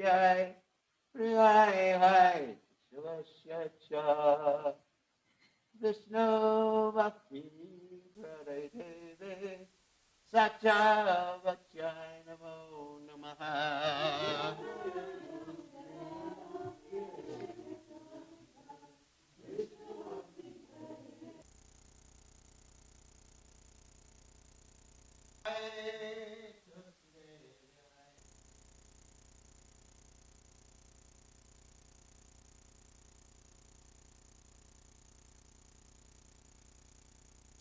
Jai Priyai Hai Shivasya Vishnu Bhakti Pradede Satya Vachai Namo Namaha.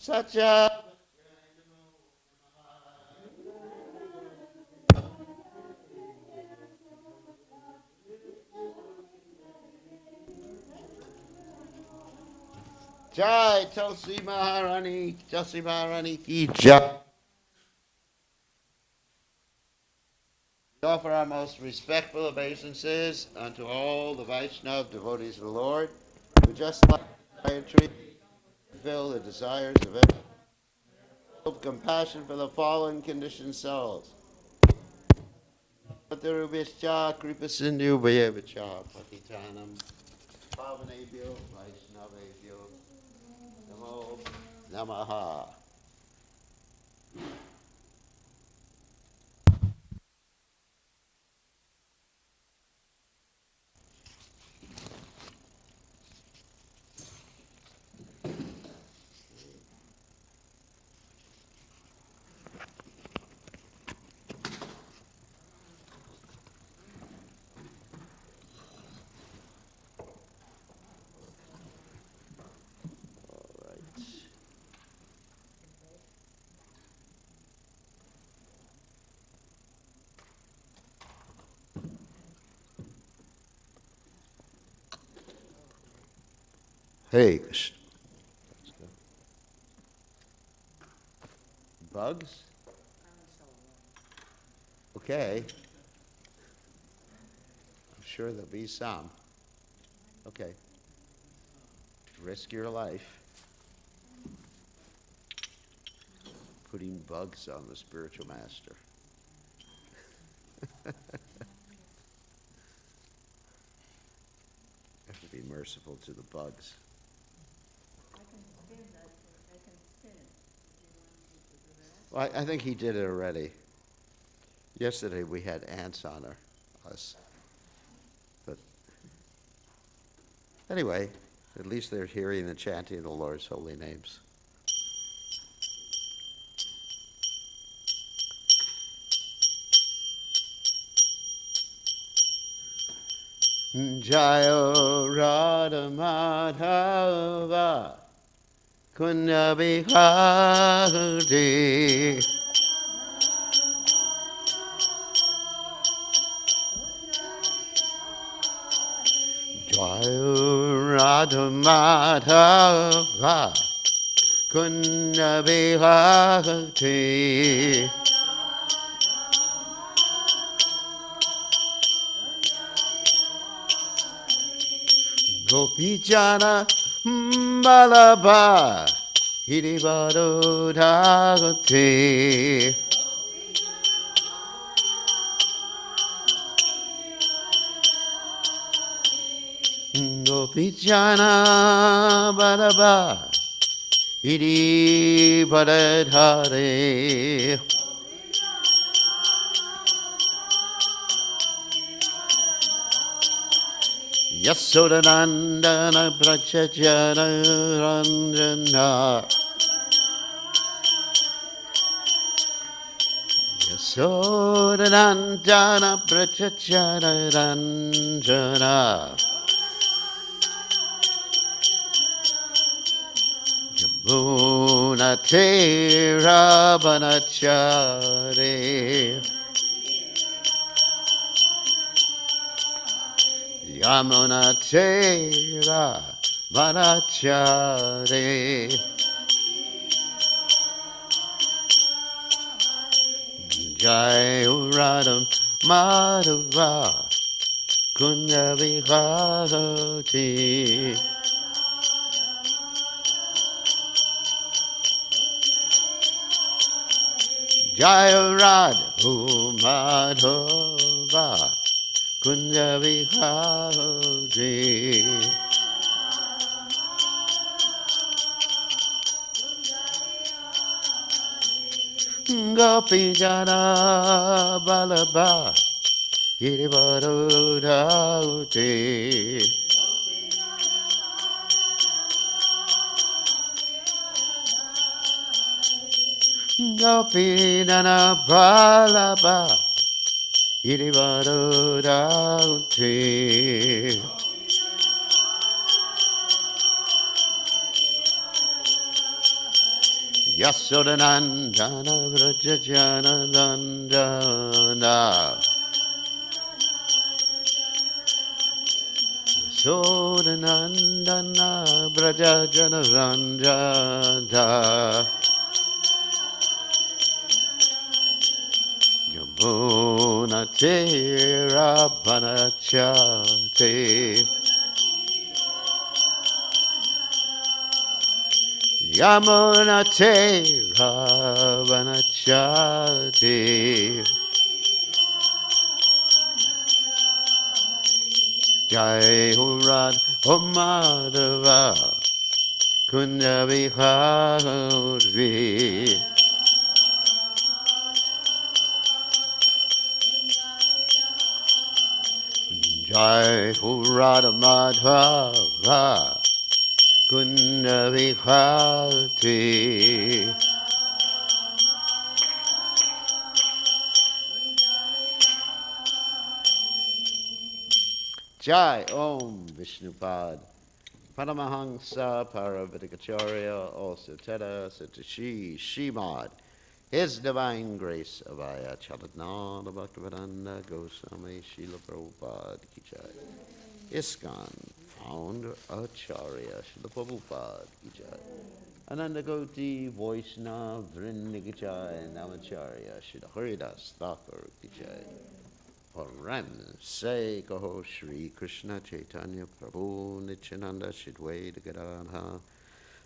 Satya Jai Tulsi Maharani ki Jai. We offer our most respectful obeisances unto all the Vaishnava devotees of the Lord, who just like a tree fulfill the desires of every compassion for the fallen conditioned souls. Patarubhishcha Kripasindhu Bhayevacha Patitanam Pavanebhyo Vaishnavebhyo Namo Namaha. Hey, bugs? Okay. I'm sure there'll be some. Okay. Risk your life. Putting bugs on the spiritual master. Have to be merciful to the bugs. Well, I think he did it already. Yesterday we had ants on us. But anyway, at least they're hearing and chanting the Lord's holy names. Jayo Radha Madhava Kunja Bihari Jayo Radha Madhava Kunja Bihari Gopi Jana Balaba Hirivaro Dhagate Gopi Jana Balaba Hirivaro Dhare Yasodanandana Prachajana Ranjana Yasodanandana Prachajana Ranjana Yamuna Tera Banachare Yamuna Tera Vanachare Jai Radha Madhava Kunja Bihari Jai Radha Madhava Kunja Vihari. Gopi Jana Balaba Girivaro Dhauti. Gopi Jana Balaba Girivaro Dhauti. Yasodanandana Vrajajanandana Yasodanandana Vrajajanandana Yamuna Tera Banachate Yamuna Tera Vanachati Jai Hurad Madhava Kunda Vihari Jai Hurad Madhava Kunda Vihati Jai Om Vishnupad Paramahansa Paravatikacharya also Teta Satashi Shimad His Divine Grace Avaya Chalatnana Bhaktivedanta Goswami Srila Prabhupada Ki Jai ISKCON Founder Acharya Srila Prabhupada Ki Jai Ananda Koti Vaishnava Vrinda Ki Jai Namacharya Srila Haridas Thakur Ki Jai Param Say Kaho Shri Krishna Chaitanya Prabhu Nityananda Shidwaita Gadadha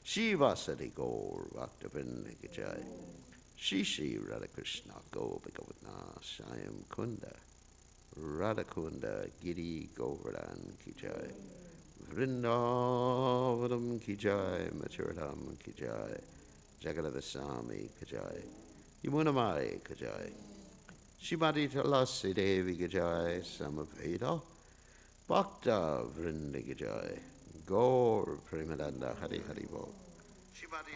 Shivasadi Gaur Bhaktivinoda Ki Jai Shri Shri Radhakrishna Gopikavatna Shayam Kunda Radhakunda Giri Govardhan Ki Jai Vrindavanam Ki Jai Machuradham Ki Jai Jagadadasami Ki Jai Yamunamai Ki Jai Shrimati Tulasi Devi Ki Jai Samaveda Bhakta Vrinda Ki Jai Gaur Premadanda Hari Hari Bo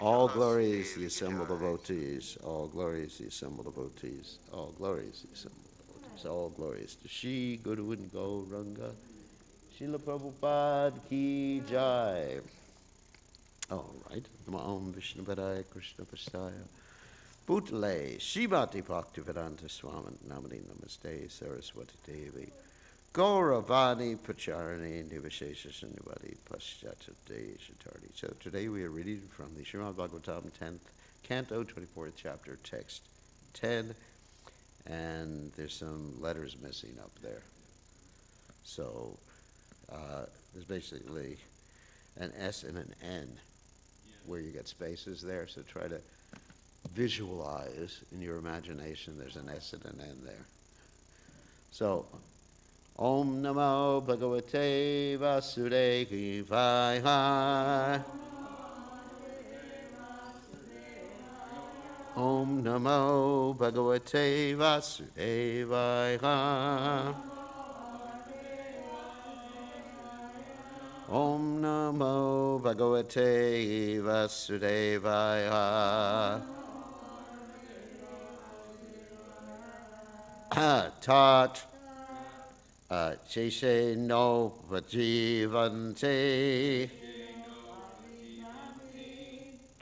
All glories the assembled devotees, all glories the assembled devotees, all glories the assembled devotees, all glories to Shri Guru and Gauranga, Srila Prabhupada Ki Jai. All right, Om Vishnu Padaya Krishna Pastaya. Bhutale, Shrimati Bhaktivedanta Swami Namani Namaste Saraswati Devi. Gauravani Pacharani Nivashesha Shanivadi Paschatade Shatardi. So today we are reading from the Srimad Bhagavatam 10th Canto 24th chapter, text 10, and there's some letters missing up there. So there's basically an S and an N where you get spaces there, so try to visualize in your imagination there's an S and an N there. So, Om Namo Bhagavate Vasudevaya. Om Namo Bhagavate Vasudevaya. Om Namo Bhagavate Vasudevaya. Tat Cheshe no Vajivante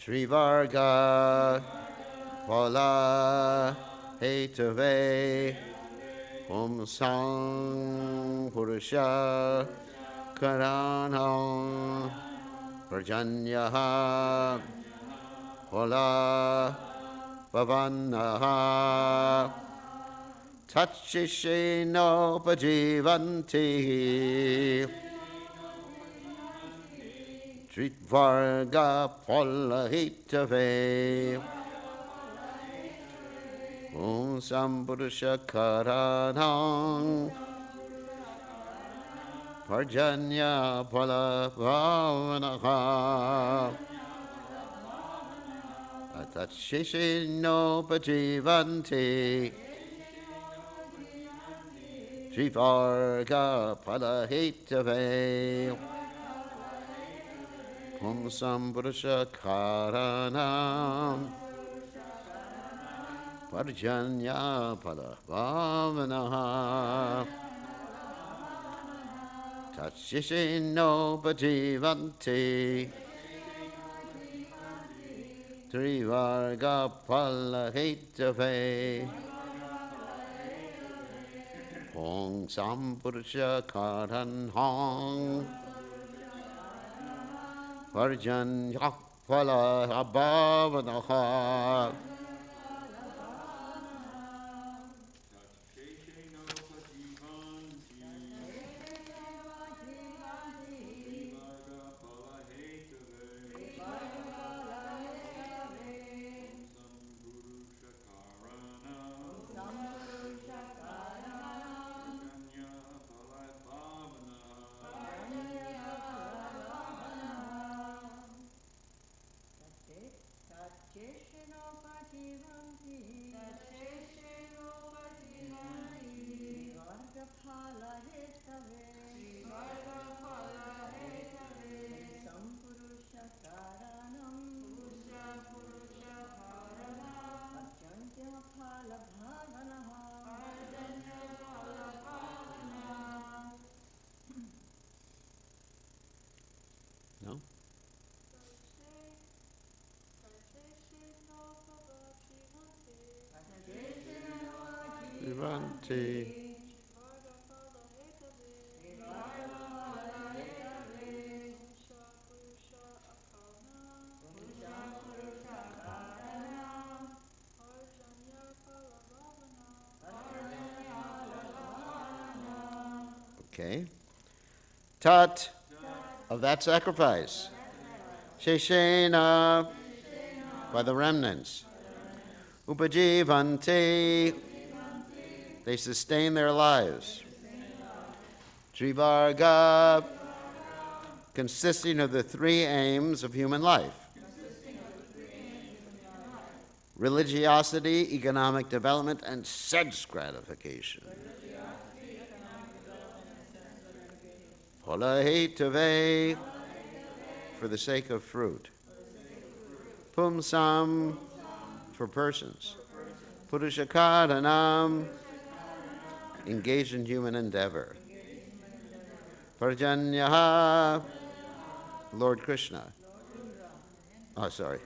Trivarga Pala Hetave Om Sang Purusha Karanam Prajanyaha Pala Bhavanaha Tachishe no pajivanti Tritvarga polahitave Om Sampurusha Karanam Parjanya pala bhavanaha Atatshishino pajivanti Trivarga pala hetave Pumsam purusha karanam Parjanya pala bhavanaha Tatshishino pajivanti Trivarga pala hetave Hong Sampurusha Karan Hong Parjanya pala abhavanaha No? Vivanti. Okay. Tat of that sacrifice. Sheshena by the remnants. Upajivanti, they sustain their lives. Trivarga, consisting of the three aims of human life. Religiosity, economic development, and sense gratification. Palahetave, for the sake of fruit. Pumsam, for persons. Purushakaranam, engaged in human endeavor. Parjanyaha, Lord Krishna. Oh, sorry.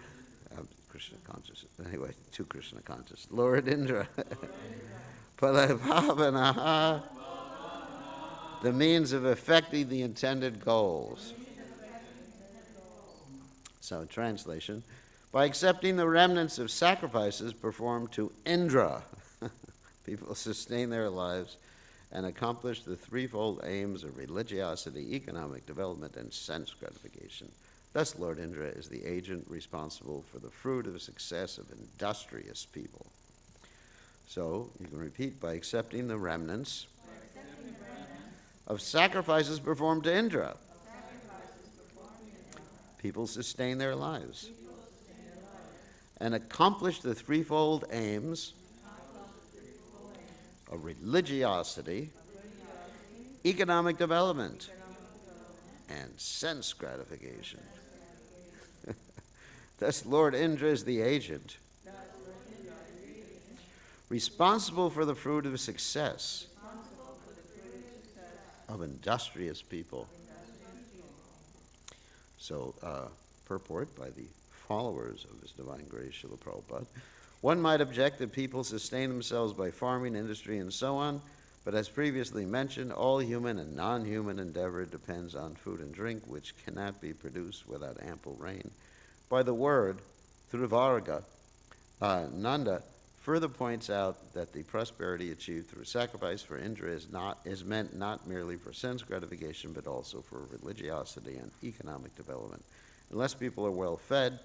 Krishna conscious. Anyway, too Krishna conscious. Lord Indra. Palabhavanaha, the means of effecting the intended goals. So, translation, by accepting the remnants of sacrifices performed to Indra, people sustain their lives and accomplish the threefold aims of religiosity, economic development, and sense gratification. Thus, Lord Indra is the agent responsible for the fruit of the success of industrious people. So, you can repeat, by accepting the remnants of sacrifices performed to Indra, people sustain their lives and accomplish the threefold aims of religiosity, economic development, and sense gratification. Thus, Lord Indra is the agent responsible for the fruit of success of industrious people. So, purport by the followers of His Divine Grace, Srila Prabhupada. One might object that people sustain themselves by farming, industry, and so on, but as previously mentioned, all human and non-human endeavor depends on food and drink, which cannot be produced without ample rain. By the word, Thruvarga, Nanda further points out that the prosperity achieved through sacrifice for Indra is meant not merely for sense gratification, but also for religiosity and economic development. Unless people are well fed,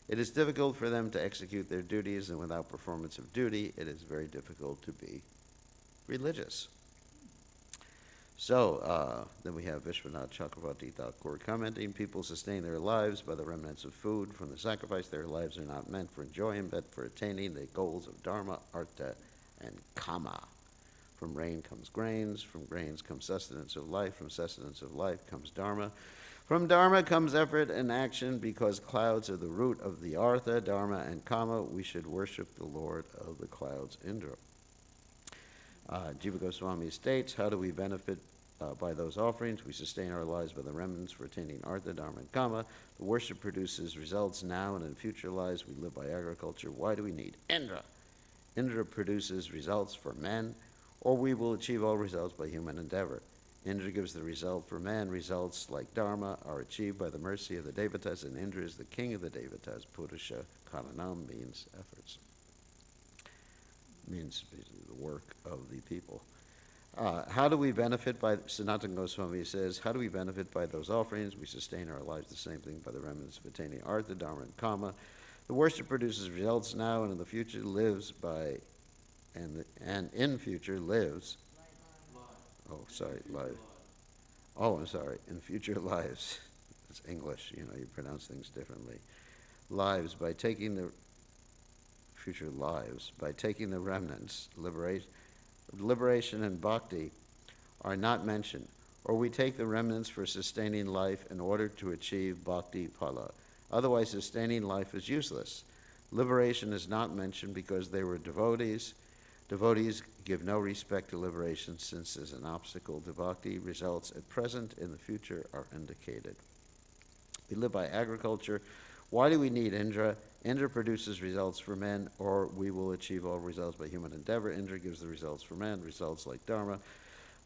it is difficult for them to execute their duties, and without performance of duty, it is very difficult to be religious. So then we have Vishwanath Chakravarti Thakur commenting, people sustain their lives by the remnants of food from the sacrifice. Their lives are not meant for enjoyment, but for attaining the goals of dharma, artha, and kama. From rain comes grains, from grains comes sustenance of life, from sustenance of life comes dharma. From dharma comes effort and action, because clouds are the root of the artha, dharma, and kama. We should worship the Lord of the clouds, Indra. Jiva Goswami states, how do we benefit by those offerings? We sustain our lives by the remnants for attaining artha, dharma, and kama. The worship produces results now and in future lives. We live by agriculture. Why do we need Indra? Indra produces results for men, or we will achieve all results by human endeavor. Indra gives the result for man. Results like dharma are achieved by the mercy of the devatas, and Indra is the king of the devatas. Purusha karanam means efforts. Means the work of the people. How do we benefit by, Sanatana Goswami says, how do we benefit by those offerings? We sustain our lives the same thing by the remnants of attaining artha, dharma, and kama. The worship produces results now and in the future lives by, and in future lives. Oh, sorry, live. Oh, I'm sorry, in future lives. It's English, you pronounce things differently. Lives by taking the future lives, by taking the remnants, liberation and bhakti are not mentioned, or we take the remnants for sustaining life in order to achieve bhakti phala. Otherwise, sustaining life is useless. Liberation is not mentioned because they were devotees. Devotees give no respect to liberation since as an obstacle to bhakti. Results at present and the future are indicated. We live by agriculture. Why do we need Indra? Indra produces results for men, or we will achieve all results by human endeavor. Indra gives the results for men. Results like dharma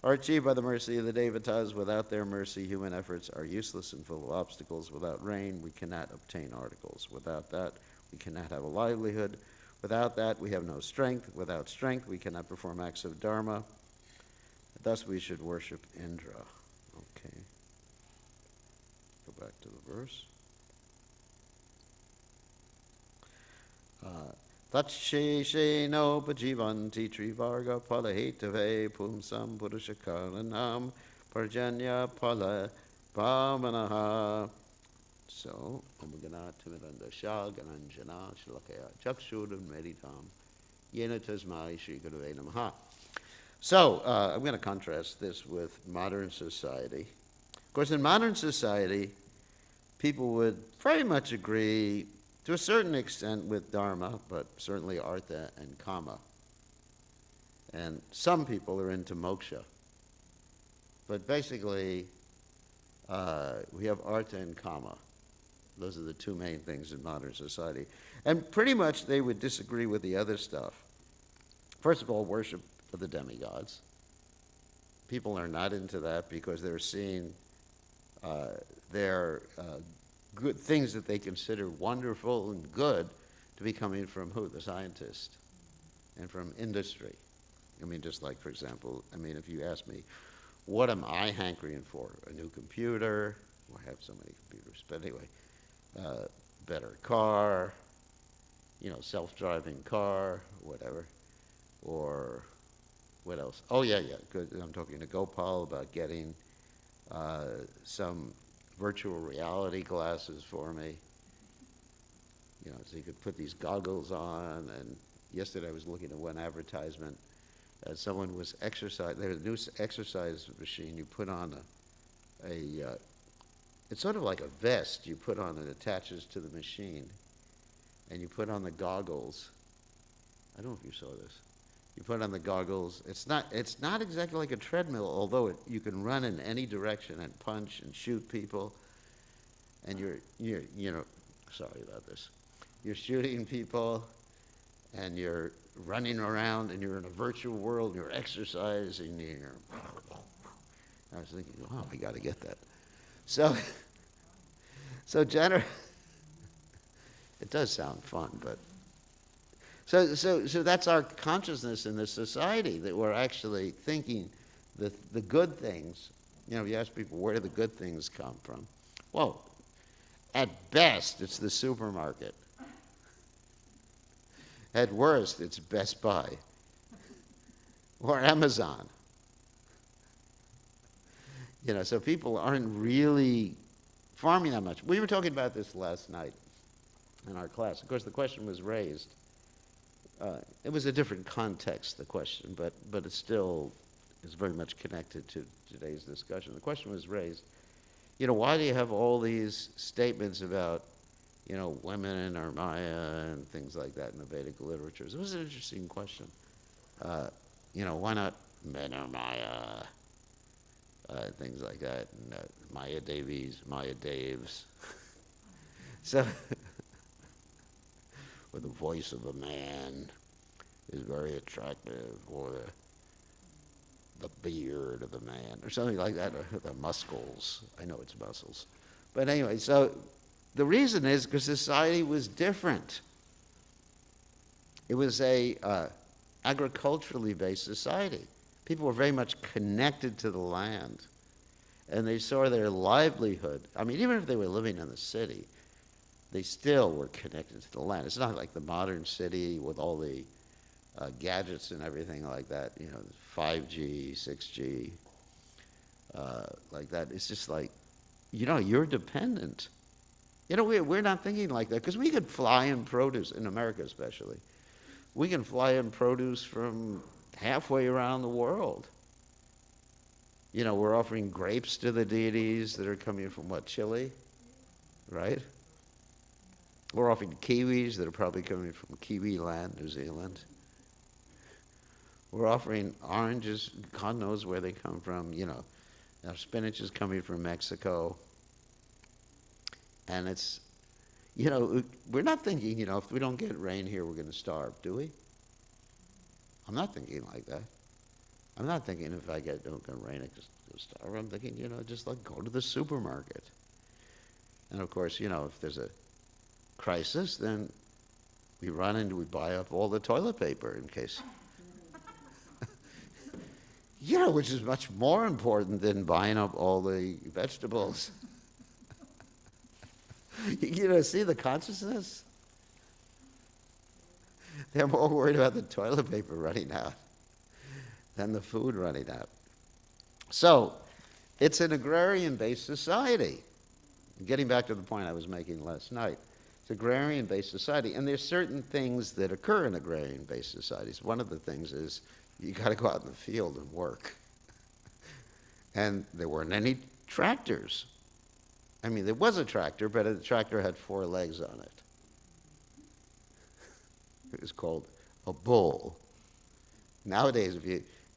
are achieved by the mercy of the devatas. Without their mercy, human efforts are useless and full of obstacles. Without rain, we cannot obtain articles. Without that, we cannot have a livelihood. Without that, we have no strength. Without strength, we cannot perform acts of dharma. Thus, we should worship Indra. Okay. Go back to the verse. Tatshesheno pajivanti trivarga palahetave pumsam purushakaranam parjanya pala pamanaha. So, omagana timidanda shagananjana shlakaya chakshuram meditam yena tasmai shri gurave namaha. So, I'm going to contrast this with modern society. Of course, in modern society, people would very much agree to a certain extent with dharma, but certainly artha and kama. And some people are into moksha. But basically, we have artha and kama. Those are the two main things in modern society. And pretty much they would disagree with the other stuff. First of all, worship of the demigods. People are not into that because they're seeing their good things that they consider wonderful and good to be coming from who? The scientist and from industry. I mean, just like, for example, if you ask me, what am I hankering for? A new computer? Well, I have so many computers, but anyway, better car, self-driving car, whatever. Or what else? Oh, yeah, good. I'm talking to Gopal about getting some virtual reality glasses for me, so you could put these goggles on. And yesterday I was looking at one advertisement. Someone was exercising. There's a new exercise machine you put on it's sort of like a vest you put on and attaches to the machine. And you put on the goggles. I don't know if you saw this. You put on the goggles. It's not exactly like a treadmill, although you can run in any direction and punch and shoot people. And you're sorry about this. You're shooting people, and you're running around, and you're in a virtual world. And you're exercising. I was thinking, oh, I got to get that. So it does sound fun, but. So that's our consciousness in this society, that we're actually thinking the good things. If you ask people, where do the good things come from? Well, at best, it's the supermarket. At worst, it's Best Buy or Amazon. So people aren't really farming that much. We were talking about this last night in our class. Of course, the question was raised. It was a different context, the question, but it still is very much connected to today's discussion. The question was raised, why do you have all these statements about, women are Maya and things like that in the Vedic literatures? It was an interesting question. Why not men are Maya? Things like that, and Maya Devis, Maya Deves. So, or the voice of a man is very attractive, or the beard of a man, or something like that, or the muscles. I know it's muscles. But anyway, so the reason is because society was different. It was a agriculturally based society. People were very much connected to the land, and they saw their livelihood. I mean, even if they were living in the city, they still were connected to the land. It's not like the modern city with all the gadgets and everything like that, 5G, 6G, like that. It's just like, you're dependent. We're not thinking like that, because we could fly in produce, in America especially. We can fly in produce from halfway around the world. We're offering grapes to the deities that are coming from, Chile, right? We're offering kiwis that are probably coming from Kiwi land, New Zealand. We're offering oranges, God knows where they come from, Our spinach is coming from Mexico. And it's, we're not thinking, if we don't get rain here, we're going to starve, do we? I'm not thinking like that. I'm not thinking if I don't get rain, I just go starve. I'm thinking, just like go to the supermarket. And of course, if there's a crisis, then we buy up all the toilet paper in case. Which is much more important than buying up all the vegetables. See the consciousness? They're more worried about the toilet paper running out than the food running out. So, it's an agrarian-based society. Getting back to the point I was making last night, it's agrarian-based society, and there's certain things that occur in agrarian-based societies. One of the things is you got to go out in the field and work. And there weren't any tractors. I mean, there was a tractor, but the tractor had 4 legs on it. It was called a bull. Nowadays, if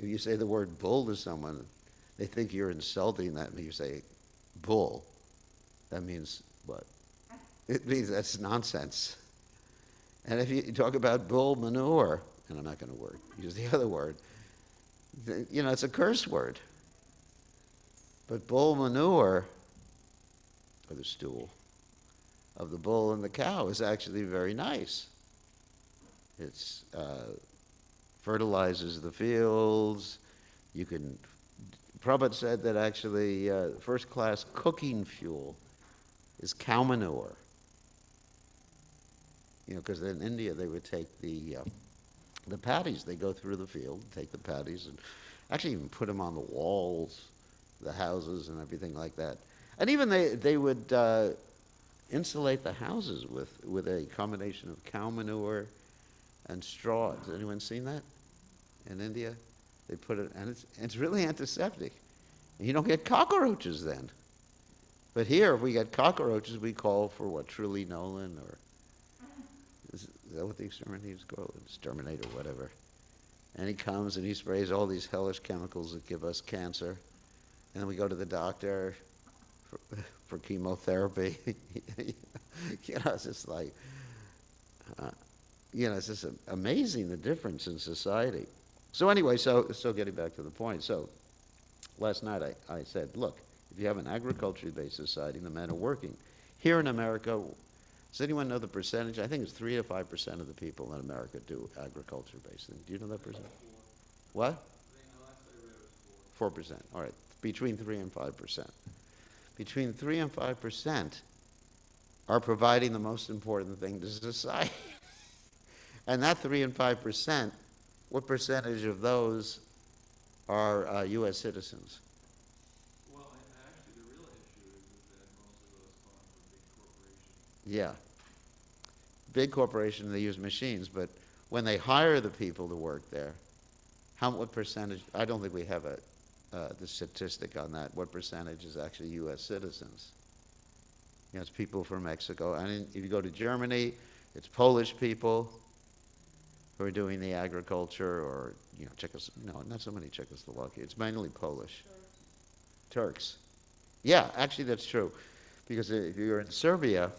you say the word bull to someone, they think you're insulting them. You say bull. That means what? It means that's nonsense. And if you talk about bull manure, and I'm not going to use the other word, it's a curse word. But bull manure, or the stool of the bull and the cow, is actually very nice. It's fertilizes the fields. Prabhupada said that actually first-class cooking fuel is cow manure. Because in India they would take the patties. They go through the field, take the patties, and actually even put them on the walls, the houses, and everything like that. And even they would insulate the houses with a combination of cow manure and straw. Has anyone seen that in India? They put it, and it's really antiseptic. And you don't get cockroaches then. But here, if we get cockroaches, we call for Truly Nolan, or is that what the exterminators call it? Exterminate or whatever. And he comes and he sprays all these hellish chemicals that give us cancer. And then we go to the doctor for chemotherapy. It's just like, it's just amazing the difference in society. So anyway, so getting back to the point. So last night I said, look, if you have an agriculture-based society, the men are working. Here in America, does anyone know the percentage? I think it's 3 to 5% of the people in America do agriculture-based things. Do you know that percent? What? 4%. All right, between 3 and 5%. Between 3 and 5% are providing the most important thing to society. And that 3 and 5%, what percentage of those are U.S. citizens? Well, Yeah. Big corporation, they use machines, but when they hire the people to work there, what percentage, I don't think we have the statistic on that, what percentage is actually U.S. citizens? It's people from Mexico. And if you go to Germany, it's Polish people who are doing the agriculture, or, not so many Czechoslovakia. It's mainly Polish. Turks. Yeah, actually that's true. Because if you're in Serbia,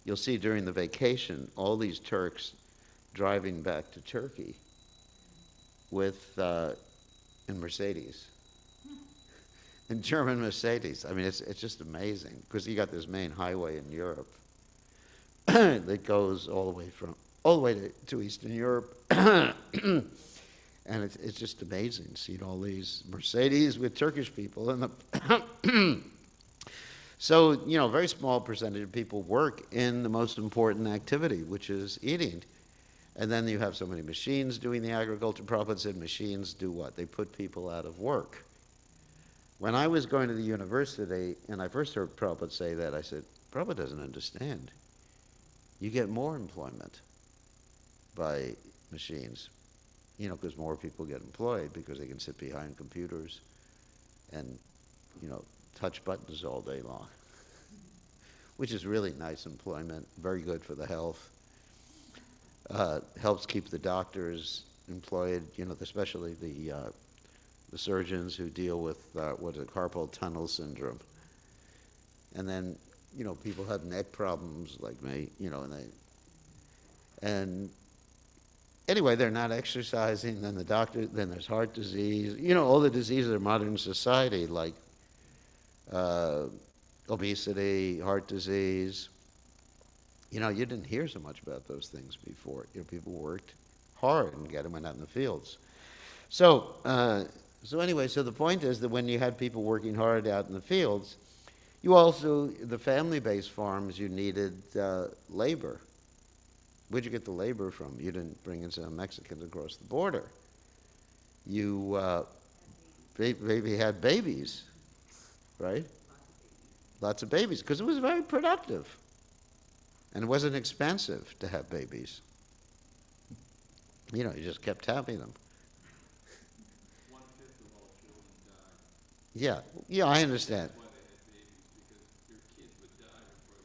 you'll see during the vacation all these Turks driving back to Turkey with in Mercedes, in German Mercedes. I mean, it's just amazing because you got this main highway in Europe that goes all the way to Eastern Europe, and it's just amazing seeing all these Mercedes with Turkish people in the. So, a very small percentage of people work in the most important activity, which is eating. And then you have so many machines doing the agriculture. Prabhupada said machines do what? They put people out of work. When I was going to the university, and I first heard Prabhupada say that, I said, Prabhupada doesn't understand. You get more employment by machines, because more people get employed because they can sit behind computers and, touch buttons all day long, which is really nice employment, very good for the health. Helps keep the doctors employed, especially the surgeons who deal with carpal tunnel syndrome. And then, people have neck problems like me, and anyway, they're not exercising. Then then there's heart disease. All the diseases of modern society, like obesity, heart disease. You didn't hear so much about those things before. People worked hard and went out in the fields. So anyway, the point is that when you had people working hard out in the fields, you also, the family-based farms, you needed labor. Where'd you get the labor from? You didn't bring in some Mexicans across the border. You maybe had babies, right? Lots of babies, because it was very productive. And it wasn't expensive to have babies. You just kept having them. 1/5 of all children die. Yeah, I understand. That's why they had babies, because their kids would die before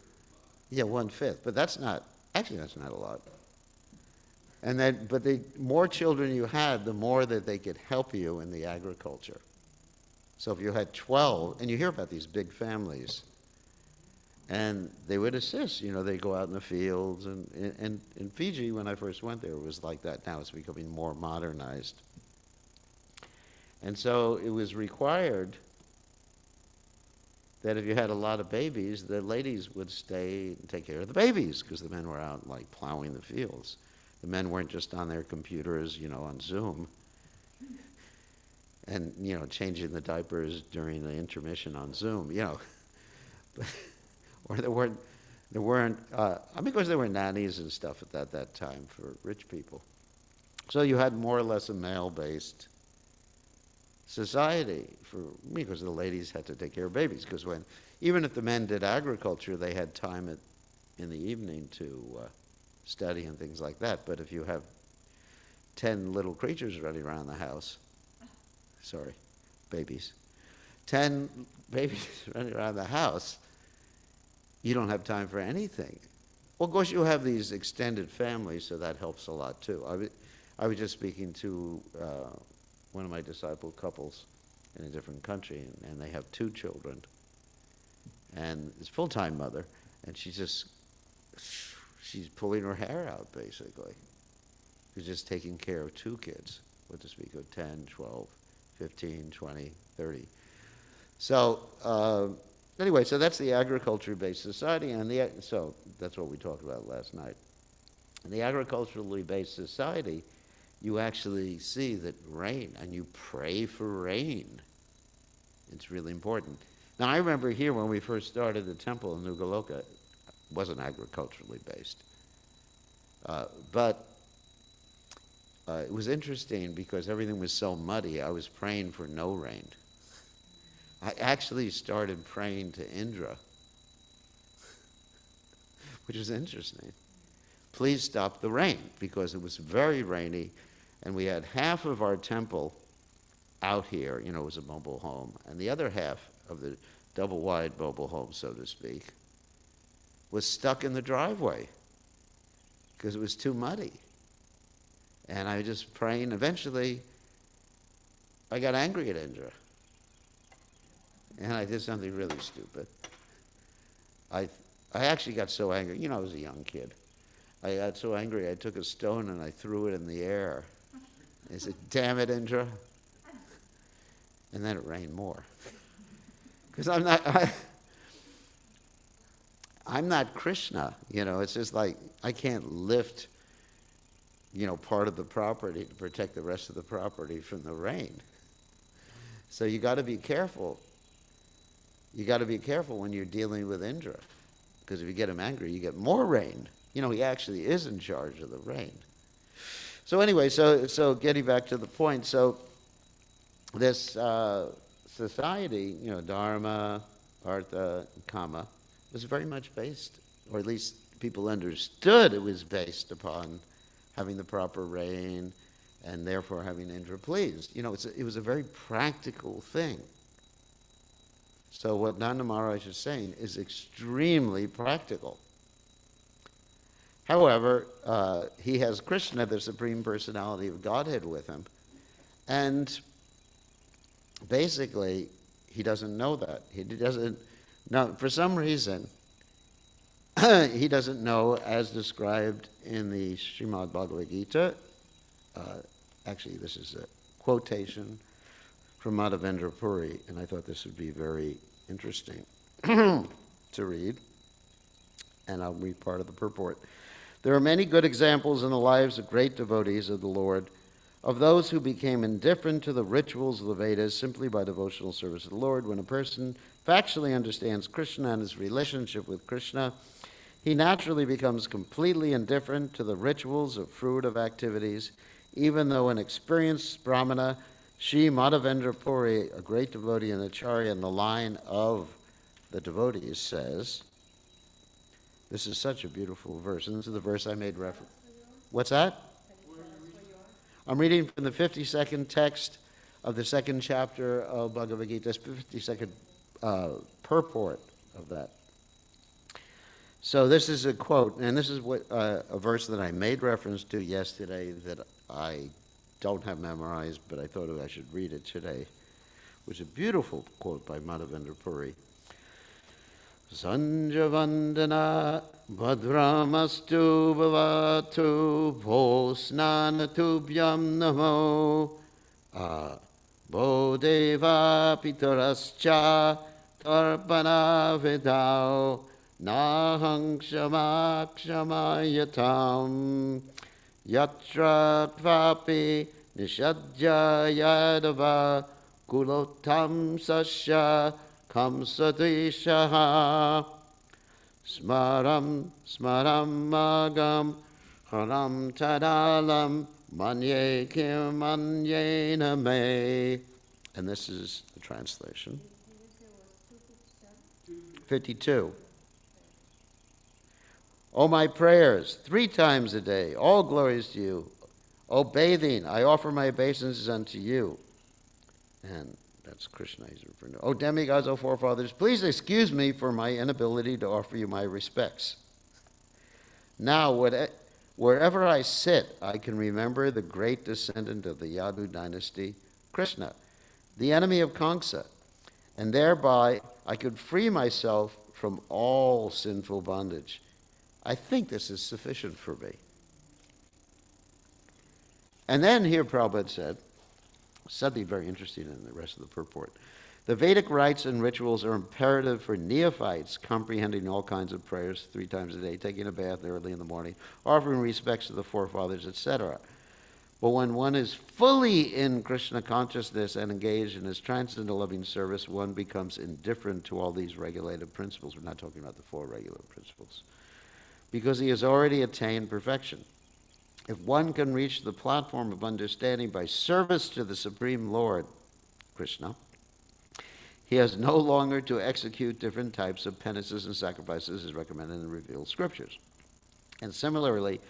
they were 5. Yeah, 1/5, but that's not a lot. And but the more children you had, the more that they could help you in the agriculture. So if you had 12, and you hear about these big families, and they would assist, they'd go out in the fields, and in Fiji, when I first went there, it was like that. Now it's becoming more modernized. And so it was required that if you had a lot of babies, the ladies would stay and take care of the babies, because the men were out, like, plowing the fields. The men weren't just on their computers, on Zoom, and, changing the diapers during the intermission on Zoom, Or there weren't, because there were nannies and stuff at that time for rich people. So you had more or less a male-based society because the ladies had to take care of babies. Because even if the men did agriculture, they had time in the evening to study and things like that. But if you have 10 little creatures running around the house, babies, 10 babies running around the house, you don't have time for anything. Well, of course, you have these extended families, so that helps a lot, too. I was just speaking to one of my disciple couples in a different country, and they have 2 children. And it's a full-time mother, and she's pulling her hair out, basically. She's just taking care of 2 kids, what to speak of 10, 12, 15, 20, 30. So, anyway, so that's the agriculture-based society, and so that's what we talked about last night. In the agriculturally based society, you actually see that rain, and you pray for rain. It's really important. Now, I remember here when we first started the temple in Nugaloka, it wasn't agriculturally based. But it was interesting because everything was so muddy, I was praying for no rain. I actually started praying to Indra. which is interesting. Please stop the rain, because it was very rainy, and we had half of our temple out here, it was a mobile home, and the other half of the double-wide mobile home, so to speak, was stuck in the driveway because it was too muddy. And I was just praying. Eventually, I got angry at Indra. And I did something really stupid. I actually got so angry. I was a young kid. I got so angry, I took a stone and I threw it in the air. I said, "Damn it, Indra." And then it rained more. Because I'm not Krishna. It's just like I can't lift, part of the property to protect the rest of the property from the rain. So you got to be careful. You got to be careful when you're dealing with Indra, because if you get him angry, you get more rain. He actually is in charge of the rain. So anyway, so getting back to the point, so this society, dharma, artha, kama, was very much based, or at least people understood it was based upon having the proper rain and therefore having Indra pleased. It was a very practical thing. So what Nanda Maharaj is saying is extremely practical. However, he has Krishna, the Supreme Personality of Godhead, with him. And basically, he doesn't know that. He doesn't know, for some reason, he doesn't know, as described in the Srimad Bhagavad Gita. Actually, this is a quotation from Madhavendra Puri, and I thought this would be very interesting to read. And I'll read part of the purport. There are many good examples in the lives of great devotees of the Lord, of those who became indifferent to the rituals of the Vedas simply by devotional service to the Lord. When a person factually understands Krishna and his relationship with Krishna, he naturally becomes completely indifferent to the rituals of fruitive activities, even though an experienced Brahmana, Sri Madhavendra Puri, a great devotee and acharya in the line of the devotees, says, this is such a beautiful verse, and this is the verse I made reference. What's that? I'm reading from the 52nd text of the 2nd chapter of Bhagavad Gita, 52nd purport of that. So this is a quote, and this is what a verse that I made reference to yesterday that I don't have memorized, but I thought I should read it today. It was a beautiful quote by Madhavendra Puri. Sanjavandana bhadramastu bhavatu bhosnanatubhyam namo bodeva pitarascha tarpana vedao nahang kshama kshamayatam yatra kvapi nishadya yadava kulotam sasya kamsadishaha smaram smaram magam haram tadalam manye kim manyena me. And this is the translation. 52. O my prayers, 3 times a day, all glories to you. O bathing, I offer my obeisances unto you. And that's Krishna he's referring to. O demigods, O forefathers, please excuse me for my inability to offer you my respects. Now, wherever I sit, I can remember the great descendant of the Yadu dynasty, Krishna, the enemy of Kamsa, and thereby I could free myself from all sinful bondage. I think this is sufficient for me. And then here Prabhupada said something very interesting in the rest of the purport. The Vedic rites and rituals are imperative for neophytes, comprehending all kinds of prayers 3 times a day, taking a bath early in the morning, offering respects to the forefathers, etc. But when one is fully in Krishna consciousness and engaged in his transcendental loving service, one becomes indifferent to all these regulated principles. We're not talking about the 4 regular principles. Because he has already attained perfection. If one can reach the platform of understanding by service to the Supreme Lord, Krishna, He has no longer to execute different types of penances and sacrifices as recommended in the revealed scriptures. And similarly,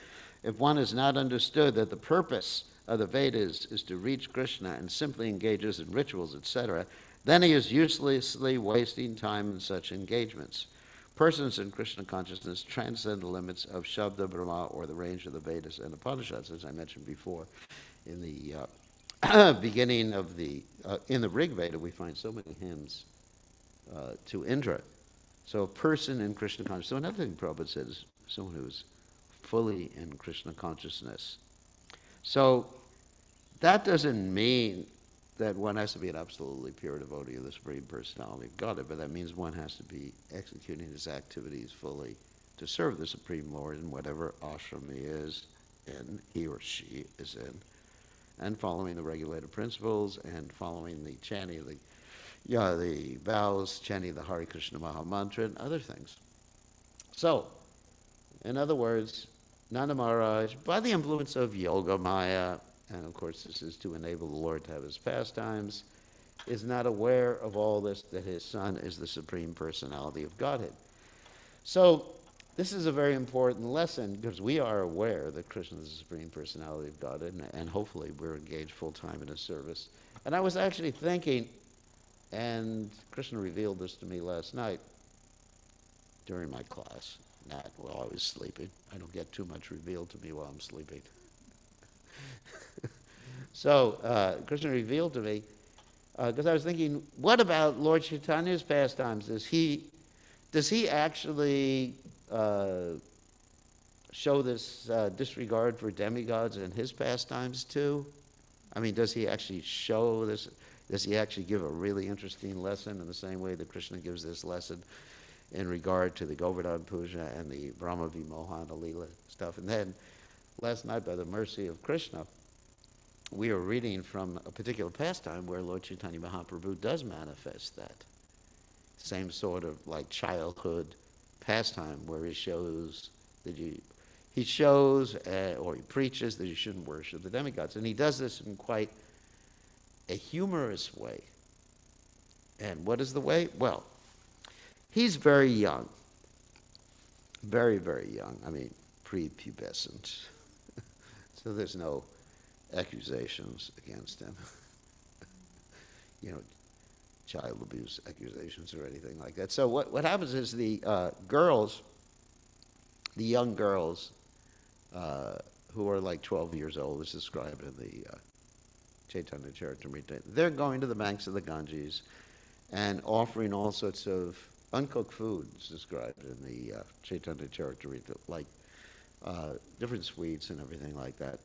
if one has not understood that the purpose of the Vedas is to reach Krishna and simply engages in rituals, etc., then he is uselessly wasting time in such engagements. Persons in Krishna consciousness transcend the limits of Shabda Brahma or the range of the Vedas and Upanishads, as I mentioned before. In the beginning of in the Rig Veda, we find so many hymns to Indra. So a person in Krishna consciousness. So another thing Prabhupada said is someone who is fully in Krishna consciousness. So that doesn't mean that one has to be an absolutely pure devotee of the Supreme Personality of Godhead, but that means one has to be executing his activities fully to serve the Supreme Lord in whatever ashram he is in, he or she is in, and following the regulated principles and following the chanting of the vows, chanting the Hare Krishna Maha Mantra, and other things. So, in other words, Nanda Maharaj, by the influence of Yoga Maya, and of course this is to enable the Lord to have his pastimes, is not aware of all this, that his son is the Supreme Personality of Godhead. So this is a very important lesson because we are aware that Krishna is the Supreme Personality of Godhead, and hopefully we're engaged full-time in his service. And I was actually thinking, and Krishna revealed this to me last night during my class, not while I was sleeping. I don't get too much revealed to me while I'm sleeping. So Krishna revealed to me, because I was thinking, what about Lord Chaitanya's pastimes? Does he actually show this disregard for demigods in his pastimes too? I mean, does he actually show this? Does he actually give a really interesting lesson in the same way that Krishna gives this lesson in regard to the Govardhan Puja and the Brahma Vimohana Leela stuff? And then last night, by the mercy of Krishna, we were reading from a particular pastime where Lord Chaitanya Mahaprabhu does manifest that. Same sort of like childhood pastime where he shows that or he preaches that you shouldn't worship the demigods. And he does this in quite a humorous way. And what is the way? Well, he's very young. Very, very young. I mean, prepubescent. So there's no accusations against him. Child abuse accusations or anything like that. So what happens is the young girls, who are like 12 years old, is described in the Chaitanya Charitamrita, they're going to the banks of the Ganges and offering all sorts of uncooked foods described in the Chaitanya Charitamrita, like different sweets and everything like that,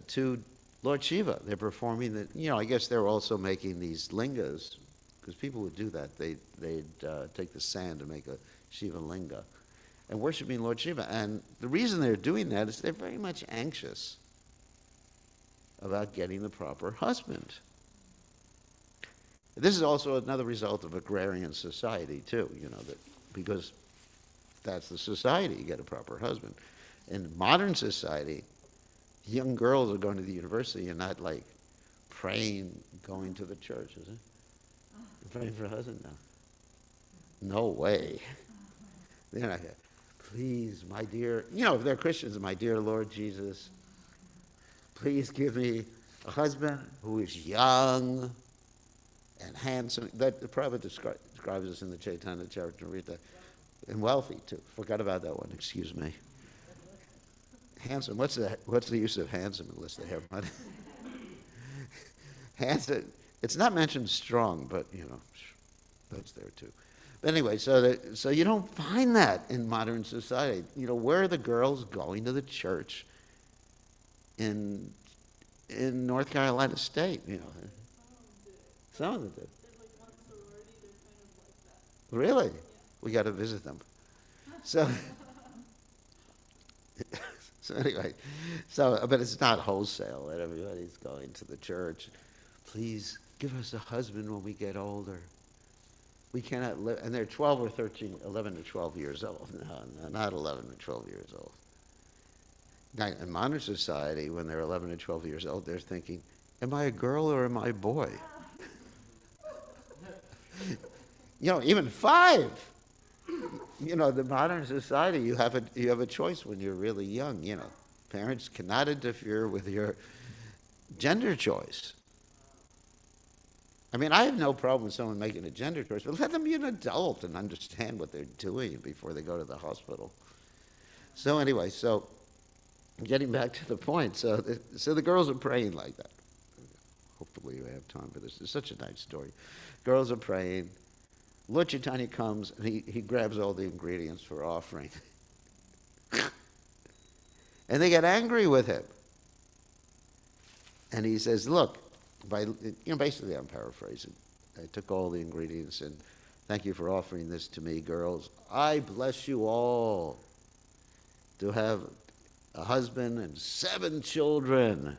to Lord Shiva. They're performing the, I guess they're also making these lingas, because people would do that. They'd take the sand to make a Shiva linga and worshiping Lord Shiva. And the reason they're doing that is they're very much anxious about getting the proper husband. This is also another result of agrarian society too, because that's the society, you get a proper husband. In modern society, young girls are going to the university and not like praying, going to the church, is it? Praying for a husband now. No way. They're not here. Please, my dear, if they're Christians, my dear Lord Jesus, please give me a husband who is young and handsome. That the Prabhupada describes us in the Chaitanya Charitamrita, and wealthy too. Forgot about that one. Excuse me. Handsome. What's the use of handsome unless they have money? Handsome. It's not mentioned strong, but that's there too. But anyway, so you don't find that in modern society. Where are the girls going to the church in North Carolina State? Some of them did. Really? We got to visit them. So. So anyway, but it's not wholesale that everybody's going to the church. Please give us a husband when we get older. We cannot live, and they're 12 or 13, 11 to 12 years old. No, not 11 to 12 years old. Now, in modern society, when they're 11 to 12 years old, they're thinking, am I a girl or am I a boy? even 5. The modern society, you have a choice when you're really young. Parents cannot interfere with your gender choice. I mean, I have no problem with someone making a gender choice, but let them be an adult and understand what they're doing before they go to the hospital. So anyway, getting back to the point, so the girls are praying like that. Hopefully you have time for this. It's such a nice story. Girls are praying. Lord Chaitanya comes, and he grabs all the ingredients for offering. And they get angry with him. And he says, look, basically I'm paraphrasing. I took all the ingredients, and thank you for offering this to me, girls. I bless you all to have a husband and 7 children.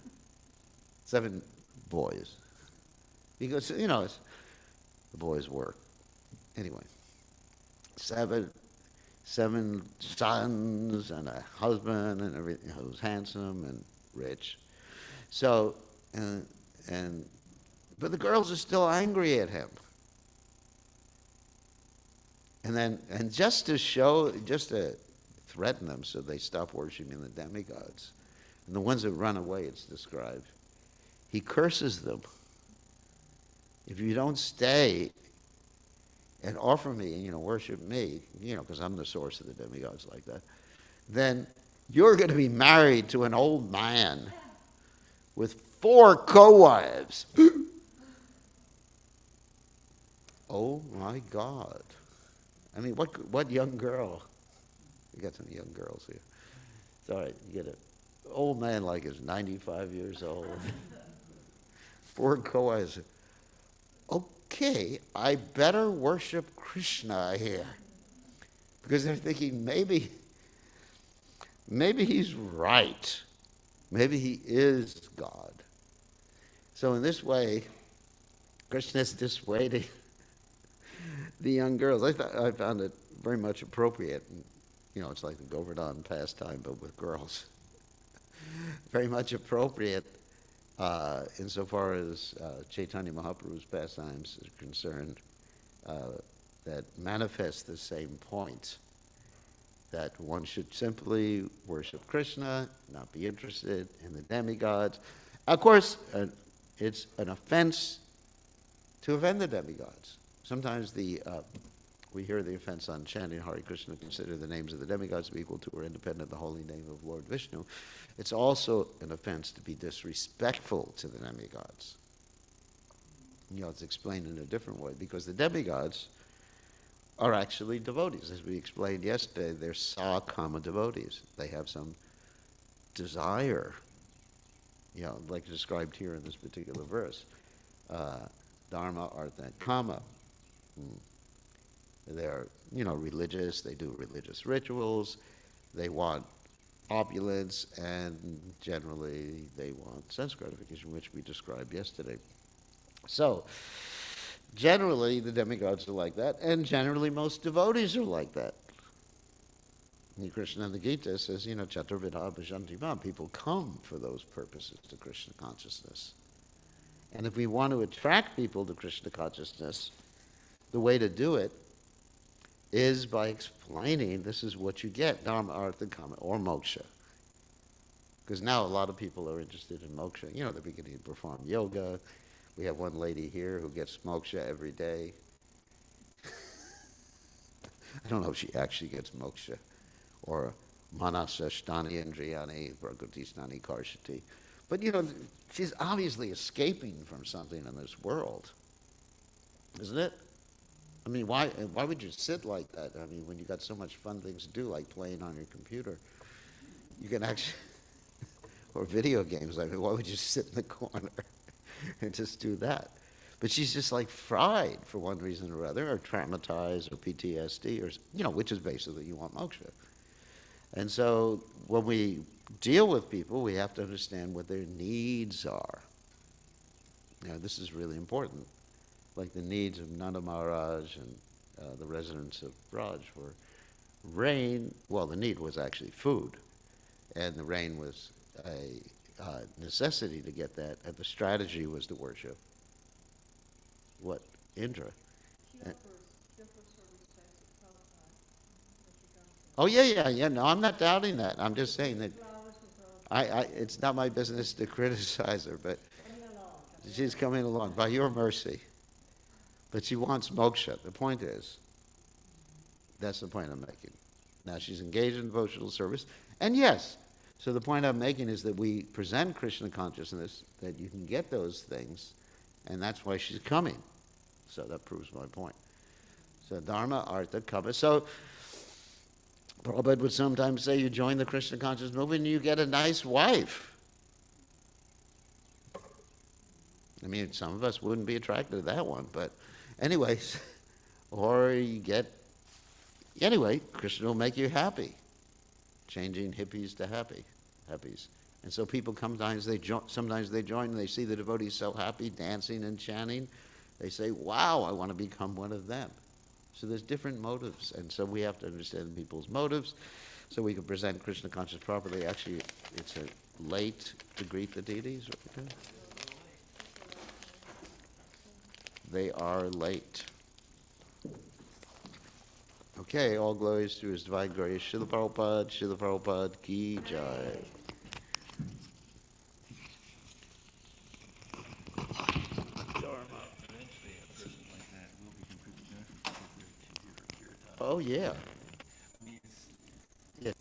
7 boys. Because, it's the boys' work. Anyway, 7 sons and a husband and everything who's handsome and rich. So, but the girls are still angry at him. And just to threaten them so they stop worshiping the demigods, and the ones that run away, it's described, he curses them. If you don't stay and offer me, worship me, because I'm the source of the demigods like that, then you're going to be married to an old man with 4 co-wives. Oh my God. I mean, what young girl? We got some young girls here. It's all right, you get an old man like is 95 years old. 4 co-wives. Okay, I better worship Krishna here. Because they're thinking maybe he's right. Maybe he is God. So in this way, Krishna's dissuading the young girls. I found it very much appropriate. It's like the Govardhan pastime, but with girls. Very much appropriate insofar as Chaitanya Mahaprabhu's pastimes is concerned, that manifest the same point, that one should simply worship Krishna, not be interested in the demigods. Of course, it's an offense to offend the demigods. Sometimes we hear the offense on chanting Hare Krishna, consider the names of the demigods to be equal to or independent of the holy name of Lord Vishnu. It's also an offense to be disrespectful to the demigods. It's explained in a different way, because the demigods are actually devotees. As we explained yesterday, they're sa-kama devotees. They have some desire, like described here in this particular verse. Dharma, artha, and kama. They're, religious. They do religious rituals. They want opulence, and generally they want sense gratification, which we described yesterday. So, generally the demigods are like that, and generally most devotees are like that. Krishna in the Gita says, Chaturvidha bhajanti mam. People come for those purposes to Krishna consciousness. And if we want to attract people to Krishna consciousness, the way to do it is by explaining this is what you get, dharma, artha, kama, or moksha. Because now a lot of people are interested in moksha. They're beginning to perform yoga. We have one lady here who gets moksha every day. I don't know if she actually gets moksha, or manasa shtani indriyani prakrtisthani karshati. But she's obviously escaping from something in this world, isn't it? I mean, why would you sit like that? I mean, when you got so much fun things to do, like playing on your computer, you can actually, or video games. I mean, why would you sit in the corner and just do that? But she's just like fried for one reason or other, or traumatized, or PTSD, or which is basically you want moksha. And so when we deal with people, we have to understand what their needs are. This is really important. Like the needs of Nanda Maharaj and the residents of Braj were rain. Well, the need was actually food, and the rain was a necessity to get that, and the strategy was to worship what? Indra. Oh, yeah. No, I'm not doubting that. I'm just saying that it's not my business to criticize her, but she's coming along by your mercy. But she wants moksha. The point is, that's the point I'm making. Now she's engaged in devotional service, and yes, so the point I'm making is that we present Krishna consciousness, that you can get those things, and that's why she's coming. So that proves my point. So dharma, artha, kama. So Prabhupada would sometimes say you join the Krishna conscious movement and you get a nice wife. I mean, some of us wouldn't be attracted to that one, but anyways, or you get, anyway, Krishna will make you happy, changing hippies to happies. And so people sometimes they join and they see the devotees so happy, dancing and chanting, they say, wow, I want to become one of them. So there's different motives, and so we have to understand people's motives so we can present Krishna consciousness properly. Actually, it's late to greet the deities. Right? They are late. Okay, all glories to His divine grace. Srila Prabhupada ki jai. Oh, yeah. Yeah.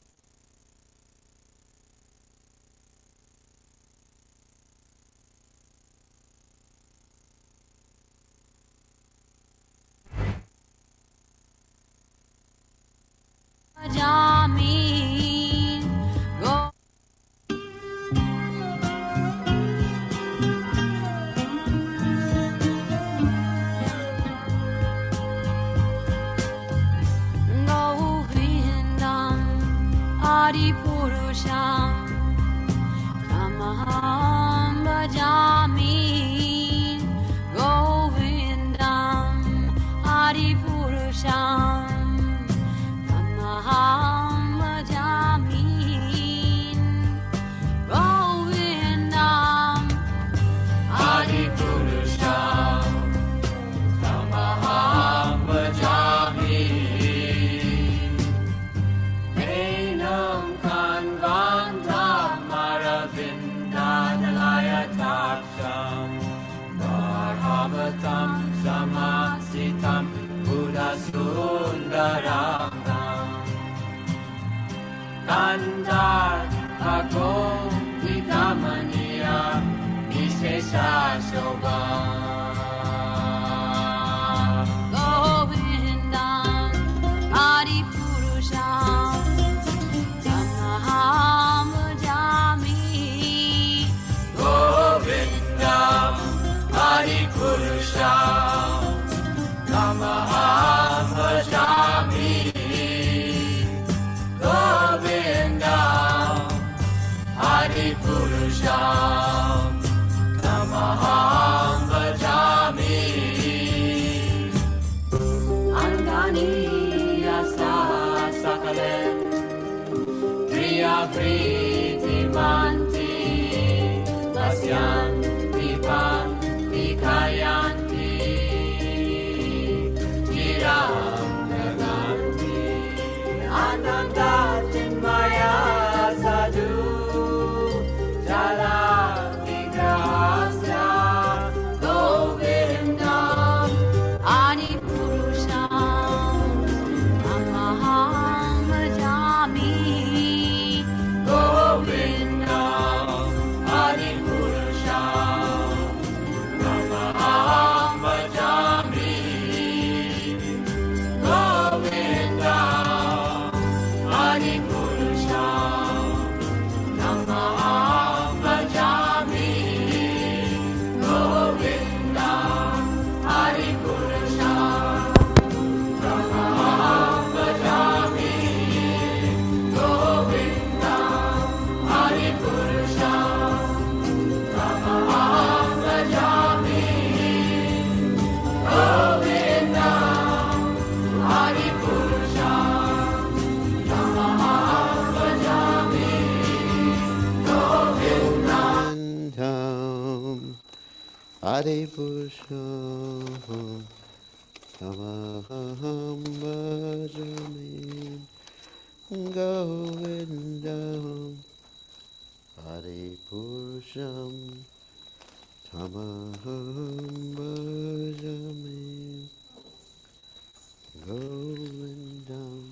Hare Purusham Tamaham bhajami Govindam Adipurusham Tamaham bhajami Govindam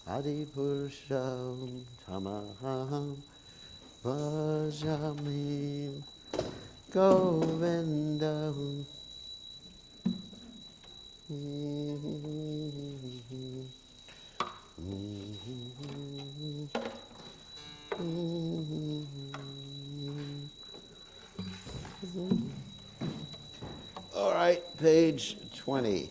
Adipurusham Tamaham bhajami Govindam. All right, page 20.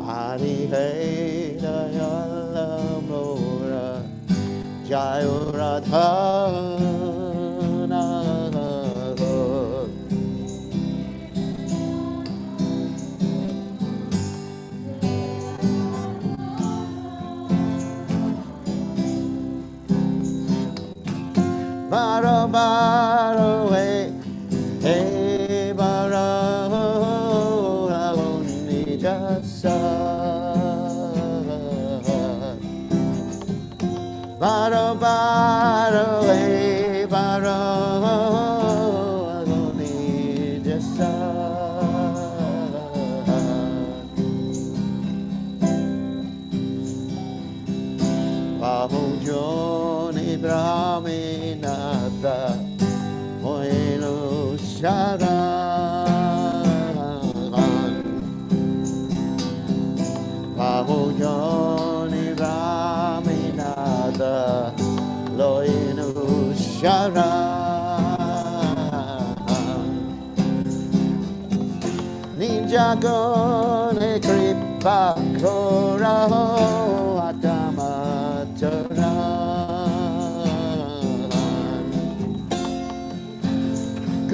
Hari Hey Dayala Mora Jayuradhana Baro Baro Hey Baro Ravuni Jasa Baro Baro Hey Baro Ravuni Jasa Bahujoni Brahminata Moinu Sharan Bahujoni Brahminata Loinu Sharan Ninjagone Kripa Koraho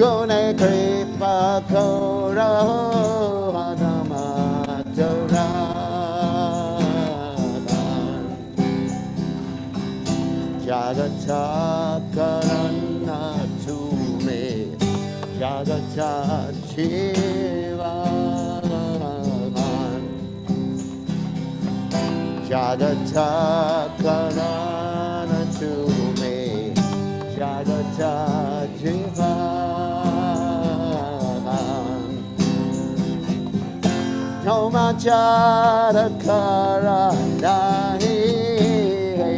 Gune Kripa Kora Hadamatara Jagata Karana Tume Jagata Shiva Jagata Karana Tume Jagata Shiva Tomachara Karanahi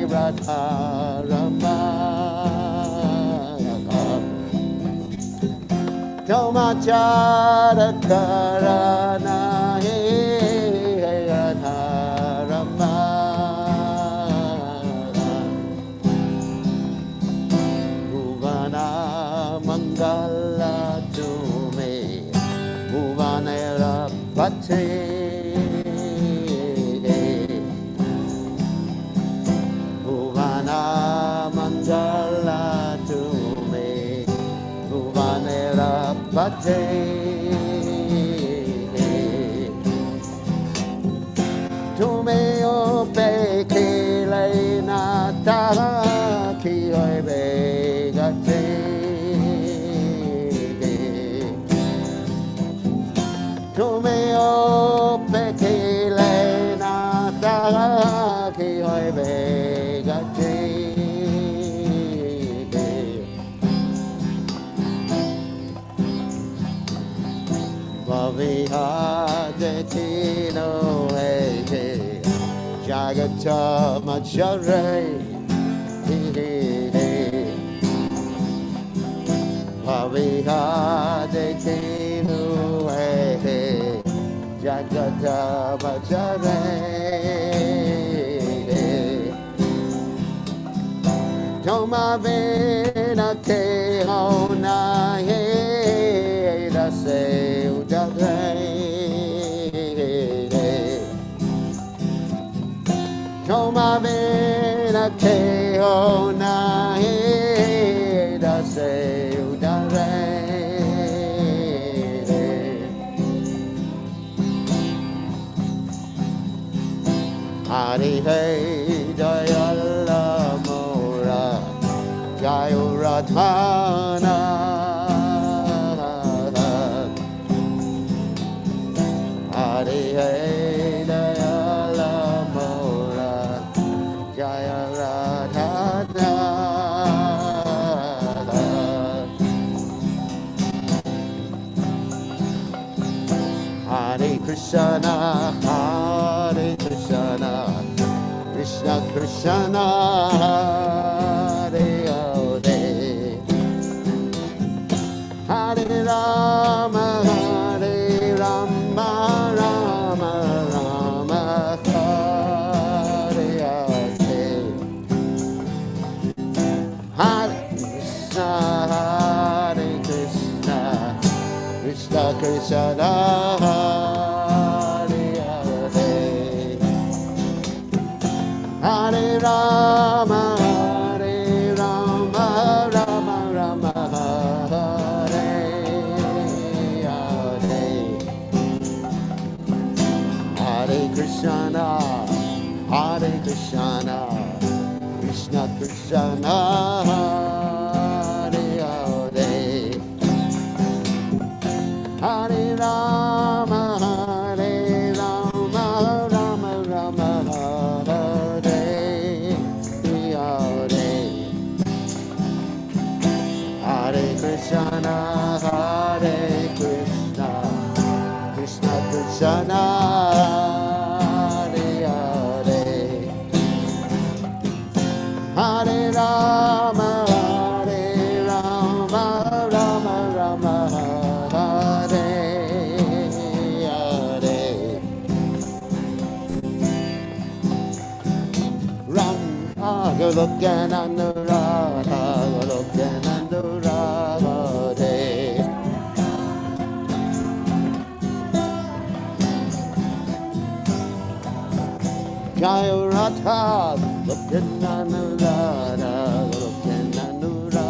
Radharama Tomachara Karanahi Radharama Bhuvana Mangala Tume Bhuvanera Pate Bhuvana Mangala Tume Bhuvanera Pate Tume Ope Kile Nata Ki Oibe Gate Tume Ope Kile Nata Ki Oibe Gate Vavihade Tino Heke Jagata Machare Vavihade Tino Heke Jagata Machare Toma Vena Ke Hona He Rase Udare Toma Vena Ke Hona He Rase Udare Hari Hey Jaya Lamora Jaya Radhana Hari Hey Jaya Lamora Jaya Radhana Hare Krishna, Hare Krishna, Krishna Krishna, Hare Hare, Hare Rama, Hare Rama, Rama Rama, Hare Hare, Hare Krishna, Hare Krishna, Krishna Krishna, Hare Hare, Hare Rama, Hare Rama, Rama Rama, Hare Hare, Hare Krishna, Hare Krishna, Krishna Krishna, Hare Hare, Hare Rama, Hare Rama, Rama Rama, Hare Hare, Hare Krishna, Hare Krishna, Krishna Krishna, Hare Hare, Hare Rama, Hare Rama, Rama Rama, Hare Hare, Ram Agalokanandara, Agalokanandara, Hare, Jaya Radha, Lokanandara, Lokanandara,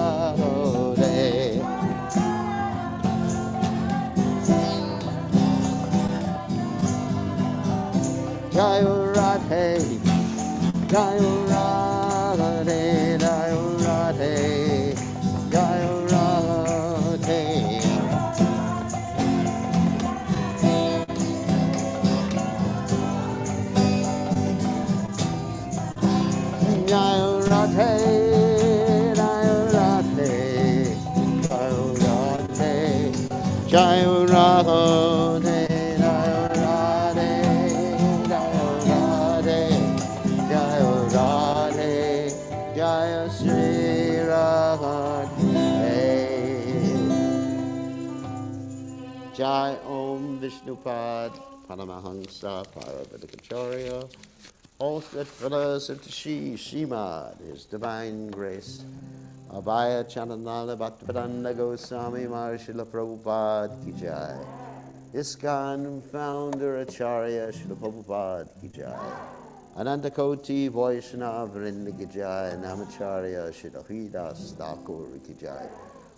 Hare, Jaya Radhe, Jaya Radhe, Jaya Radhe, Jaya Radhe, Jaya Radhe, Jaya Radhe, Jaya Radhe, Jaya Radhe, Jaya Radhe, Jaya Radhe, Jaya Radhe, Jaya Sri Radhe. Jai Om Vishnupad Paramahansa Paravatikacharya. All that fellows of Shri Srimad, His Divine Grace, Abhaya Chandanala Bhaktivedanta Goswami Maharshila Prabhupada Ki Jai. ISKCON founder Acharya Srila Prabhupada Ki Jai. Ananta Koti Vaishnava Vrinda Ki Jai. Namacharya Srila Hridas Thakur Ki Jai.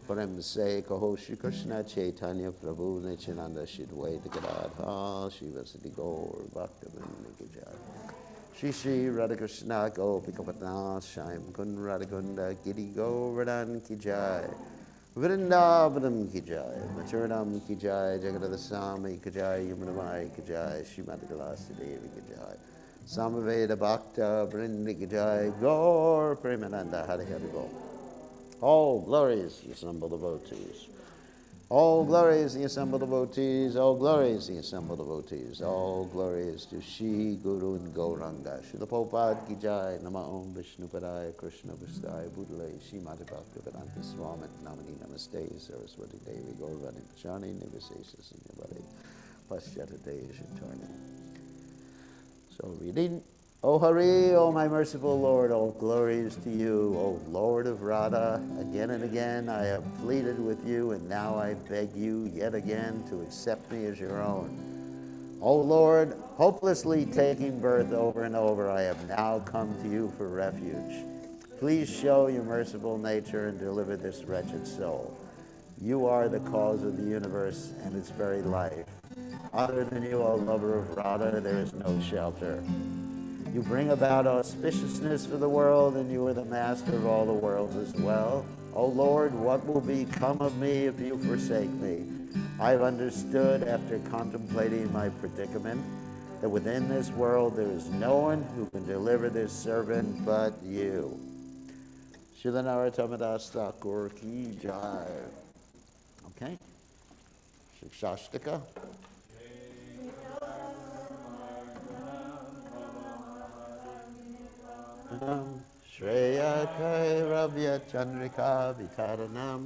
Prem Se Kaho Shri Krishna Chaitanya Prabhu Nityananda Shri Dvaita Gadadha Shri Vasati Gaur Bhaktivinoda Ki Jai. Shri Shri Radhakrishna Gopikapatna Shyam Kun Radhakunda Giri Govardhan Ki Jai. Vrindavanam Ki Jai, Maturanam Ki Jai, Jagadada Swami Ki Jai, Yamunamai Ki Jai, Srimati Galasi Devi Ki Jai, Samaveda Bhakta Vrindi Ki Jai, Gaur Premananda Hari Hari Bol. All glories, the assembled devotees. All glories, the assembled devotees. All glories, the assembled devotees. All glories to Shri Guru and Gauranga. Srila Prabhupada Ki Jai. Nama Om Vishnu Padaya Krishna Vistaya Budale Srimati Bhaktivedanta Swami Namani Namaste Saraswati Devi Gaurvani Pachani Nivasesa Sinyavadi Paschata Deja Turning. So reading. O Hari, O my merciful Lord, all glories to you, O Lord of Radha. Again and again I have pleaded with you, and now I beg you yet again to accept me as your own. O Lord, hopelessly taking birth over and over, I have now come to you for refuge. Please show your merciful nature and deliver this wretched soul. You are the cause of the universe and its very life. Other than you, O lover of Radha, there is no shelter. You bring about auspiciousness for the world, and you are the master of all the worlds as well. O Lord, what will become of me if you forsake me? I have understood, after contemplating my predicament, that within this world there is no one who can deliver this servant but you. Srila Narottam Das Thakur ki jai. Okay? Shikshashtaka. Shreya Kai Rabya Chandrika Vitaranam